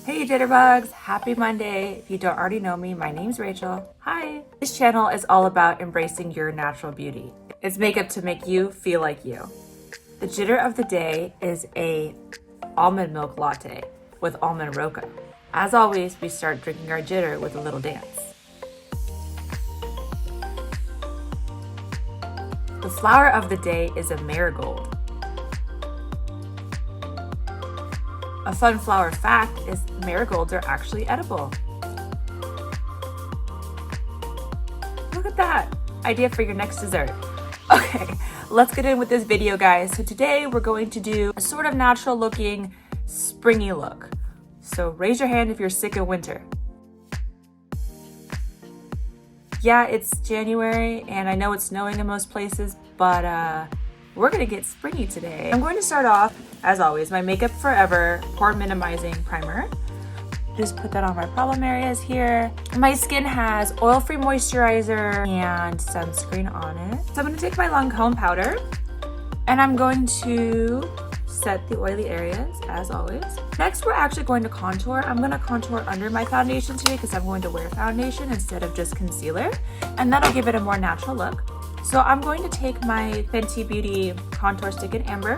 Hey Jitterbugs, happy Monday. If you don't already know me, my name's Rachel. Hi. This channel is all about embracing your natural beauty. It's makeup to make you feel like you. The jitter of the day is a almond milk latte with almond roca. As always, we start drinking our jitter with a little dance. The flower of the day is a marigold. A fun flower fact is marigolds are actually edible. Look at that! Idea for your next dessert. Okay, let's get in with this video, guys. So today we're going to do a sort of natural looking springy look. So raise your hand if you're sick of winter. Yeah, it's January and I know it's snowing in most places, but we're gonna get springy today. I'm going to start off, as always, my Makeup Forever Pore Minimizing Primer. Just put that on my problem areas here. My skin has oil-free moisturizer and sunscreen on it. So I'm gonna take my Lancome powder and I'm going to set the oily areas, as always. Next, we're actually going to contour. I'm gonna contour under my foundation today because I'm going to wear foundation instead of just concealer, and that'll give it a more natural look. So I'm going to take my Fenty Beauty Contour Stick in Amber.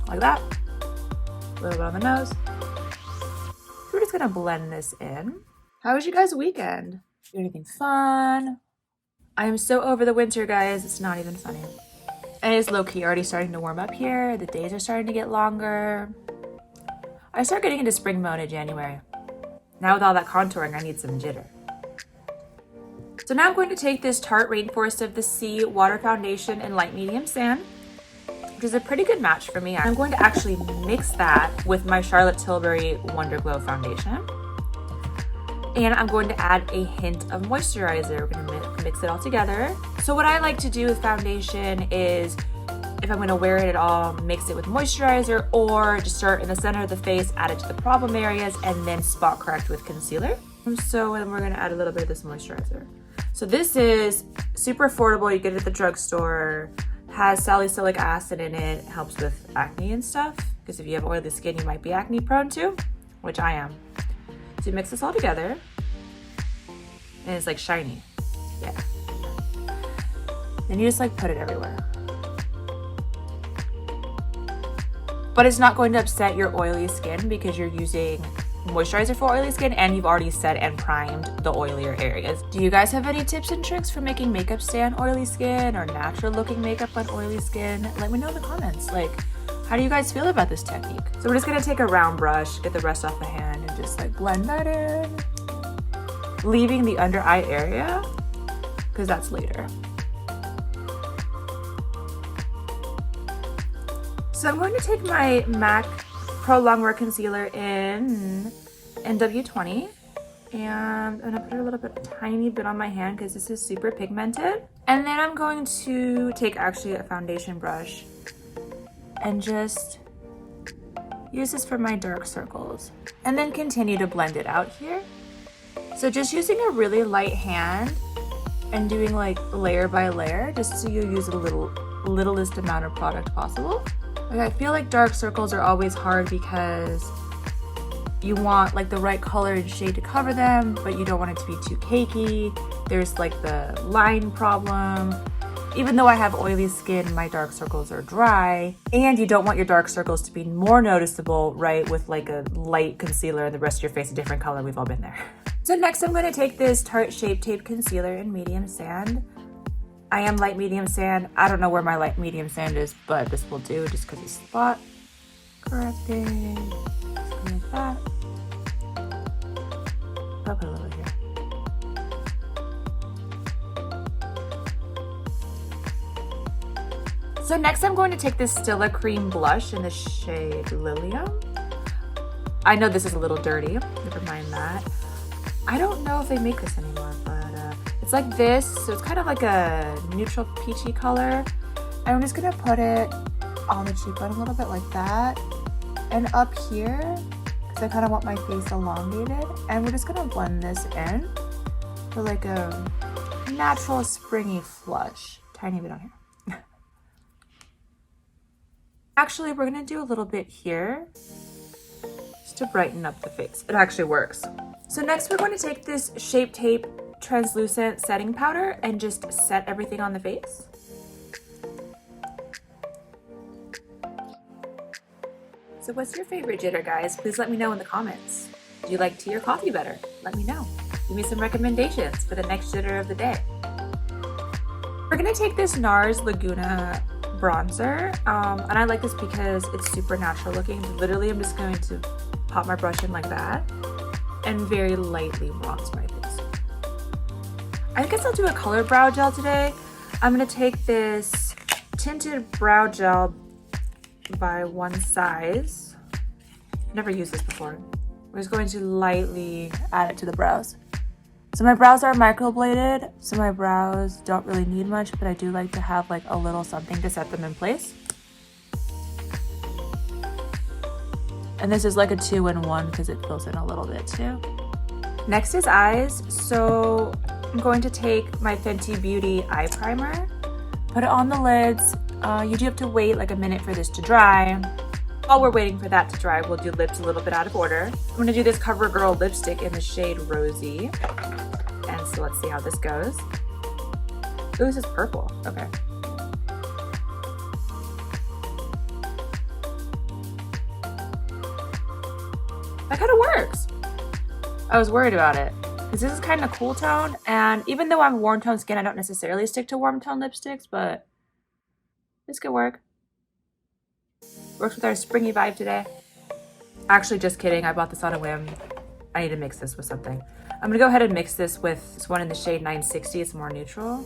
Like that. A little bit on the nose. We're just gonna blend this in. How was you guys' weekend? Do anything fun? I am so over the winter, guys. It's not even funny. And it's low-key already starting to warm up here. The days are starting to get longer. I start getting into spring mode in January. Now with all that contouring, I need some jitter. So now I'm going to take this Tarte Rainforest of the Sea Water Foundation in Light Medium Sand, which is a pretty good match for me. I'm going to actually mix that with my Charlotte Tilbury Wonder Glow Foundation. And I'm going to add a hint of moisturizer. We're gonna mix it all together. So what I like to do with foundation is, if I'm gonna wear it at all, mix it with moisturizer, or just start in the center of the face, add it to the problem areas, and then spot correct with concealer. So then we're gonna add a little bit of this moisturizer. So this is super affordable. You get it at the drugstore. Has salicylic acid in it. Helps with acne and stuff. Because if you have oily skin, you might be acne prone too, which I am. So you mix this all together. And it's like shiny. Yeah. Then you just like put it everywhere. But it's not going to upset your oily skin because you're using moisturizer for oily skin and you've already set and primed the oilier areas. Do you guys have any tips and tricks for making makeup stay on oily skin or natural looking makeup on oily skin? Let me know in the comments. Like, how do you guys feel about this technique? So we're just gonna take a round brush, get the rest off the hand, and just like blend that in. Leaving the under eye area, because that's later. So I'm going to take my MAC Pro Longwear Concealer in NW20, and I'm gonna put a little bit, a tiny bit on my hand because this is super pigmented. And then I'm going to take actually a foundation brush and just use this for my dark circles. And then continue to blend it out here. So just using a really light hand and doing like layer by layer, just so you use the littlest amount of product possible. Like, I feel like dark circles are always hard because you want like the right color and shade to cover them, but you don't want it to be too cakey. There's like the line problem. Even though I have oily skin, my dark circles are dry. And you don't want your dark circles to be more noticeable, right? With like a light concealer and the rest of your face a different color. We've all been there. So next I'm going to take this Tarte Shape Tape Concealer in Medium Sand. I am light medium sand. I don't know where my light medium sand is, but this will do just because it's spot correcting. Just like that. I'll put a little here. So next I'm going to take this Stila Cream Blush in the shade Lilium. I know this is a little dirty, never mind that. I don't know if they make this anymore, but it's like this, so it's kind of like a neutral peachy color. And I'm just gonna put it on the cheekbone a little bit like that. And up here, because I kind of want my face elongated. And we're just gonna blend this in for like a natural springy flush. Tiny bit on here. Actually, we're gonna do a little bit here just to brighten up the face. It actually works. So next we're going to take this Shape Tape translucent setting powder and just set everything on the face. So what's your favorite jitter, guys? Please let me know in the comments. Do you like tea or coffee better? Let me know. Give me some recommendations for the next jitter of the day. We're gonna take this NARS Laguna bronzer, and I like this because it's super natural looking. Literally, I'm just going to pop my brush in like that and very lightly bronze my face. I guess I'll do a color brow gel today. I'm gonna take this tinted brow gel by one size. Never used this before. I'm just going to lightly add it to the brows. So my brows are microbladed, so my brows don't really need much, but I do like to have like a little something to set them in place. And this is like a 2-in-1 because it fills in a little bit too. Next is eyes. So I'm going to take my Fenty Beauty eye primer, put it on the lids. You do have to wait like a minute for this to dry. While we're waiting for that to dry, we'll do lips a little bit out of order. I'm gonna do this CoverGirl lipstick in the shade Rosy. And so let's see how this goes. Ooh, this is purple, okay. That kind of works. I was worried about it because this is kind of cool tone, and even though I'm warm tone skin, I don't necessarily stick to warm tone lipsticks, but this could work. Works with our springy vibe today. Actually, just kidding. I bought this on a whim. I need to mix this with something. I'm gonna go ahead and mix this with this one in the shade 960. It's more neutral.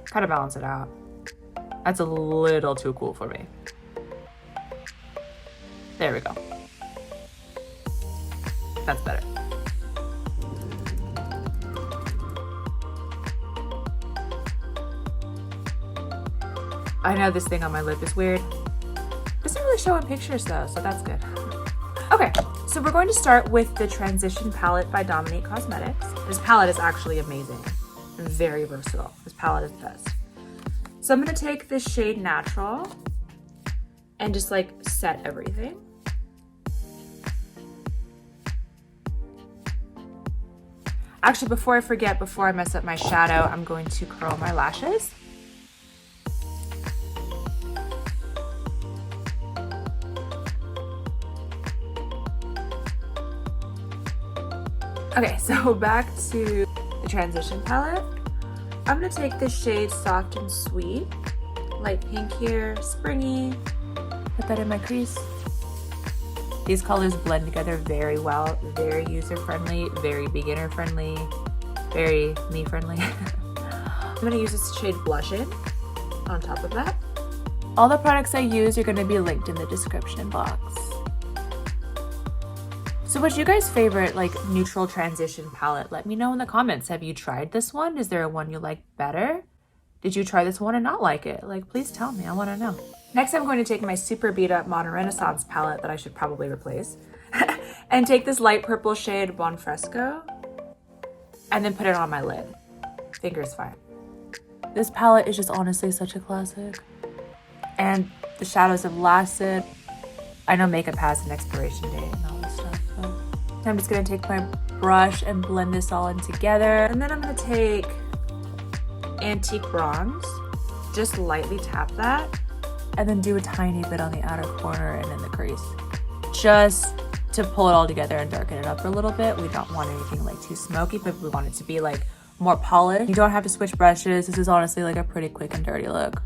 Kind of balance it out. That's a little too cool for me. There we go. That's better. I know this thing on my lip is weird. Doesn't really show in pictures though, so that's good. Okay, so we're going to start with the Transition Palette by Dominique Cosmetics. This palette is actually amazing and very versatile. This palette is the best. So I'm gonna take this shade Natural and just like set everything. Actually, before I forget, before I mess up my shadow, I'm going to curl my lashes. Okay, so back to the Transition palette. I'm gonna take this shade Soft and Sweet, light pink here, springy. Put that in my crease. These colors blend together very well, very user-friendly, very beginner-friendly, very me-friendly. I'm gonna use this shade Blush In on top of that. All the products I use are gonna be linked in the description box. So what's you guys' favorite like neutral transition palette? Let me know in the comments. Have you tried this one? Is there a one you like better? Did you try this one and not like it? Like, please tell me, I wanna know. Next, I'm going to take my super beat up Modern Renaissance palette that I should probably replace and take this light purple shade Buon Fresco and then put it on my lid. Finger's fine. This palette is just honestly such a classic. And the shadows have lasted. I know makeup has an expiration date and all this stuff, but I'm just gonna take my brush and blend this all in together. And then I'm gonna take Antique Bronze, just lightly tap that, and then do a tiny bit on the outer corner and in the crease. Just to pull it all together and darken it up a little bit. We don't want anything like too smoky, but we want it to be like more polished. You don't have to switch brushes. This is honestly like a pretty quick and dirty look.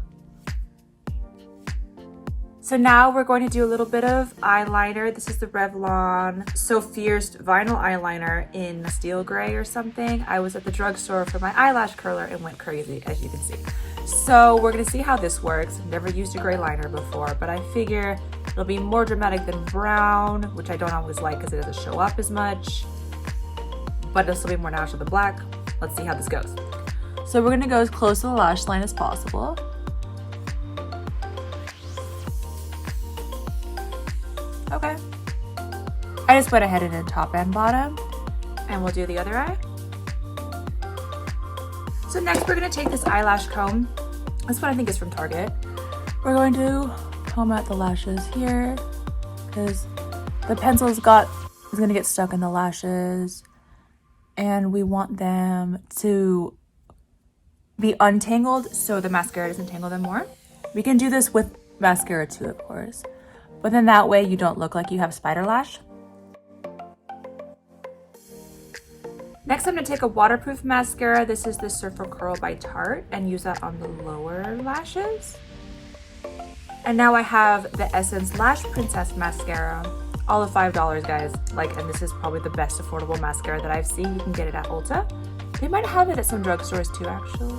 So now we're going to do a little bit of eyeliner. This is the Revlon So Fierce vinyl eyeliner in steel gray or something. I was at the drugstore for my eyelash curler and went crazy, as you can see. So we're gonna see how this works. I've never used a gray liner before, but I figure it'll be more dramatic than brown, which I don't always like because it doesn't show up as much, but it'll still be more natural than black. Let's see how this goes. So we're gonna go as close to the lash line as possible. Okay. I just went ahead and did top and bottom, and we'll do the other eye. So next we're gonna take this eyelash comb. This one I think is from Target. We're going to comb out the lashes here because the pencil is gonna get stuck in the lashes and we want them to be untangled so the mascara doesn't tangle them more. We can do this with mascara too, of course, but then that way you don't look like you have spider lash. Next, I'm gonna take a waterproof mascara. This is the Surfer Curl by Tarte, and use that on the lower lashes. And now I have the Essence Lash Princess mascara, all of $5, guys. And this is probably the best affordable mascara that I've seen. You can get it at Ulta. They might have it at some drugstores too, actually.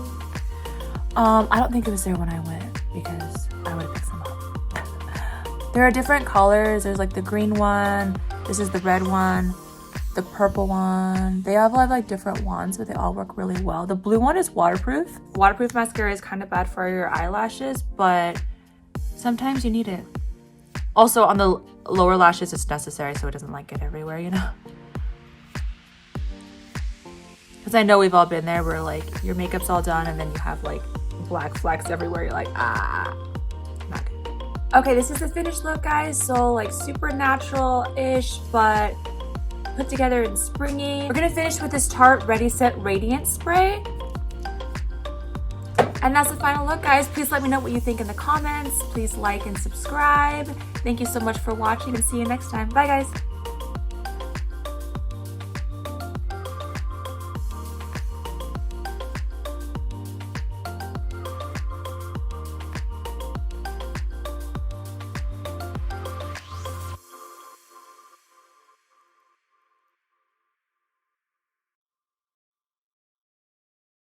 I don't think it was there when I went because I would have picked some up. There are different colors. There's like the green one. This is the red one. The purple one. They all have like different ones, but they all work really well. The blue one is waterproof. Waterproof mascara is kind of bad for your eyelashes, but sometimes you need it. Also on the lower lashes, it's necessary so it doesn't like get everywhere, you know? Because I know we've all been there where like your makeup's all done and then you have like black flecks everywhere. You're like, not good. Okay, this is the finished look, guys. So like super natural-ish, but put together and springy. We're gonna finish with this Tarte Ready Set Radiant Spray. And that's the final look, guys. Please let me know what you think in the comments. Please like and subscribe. Thank you so much for watching and see you next time. Bye, guys.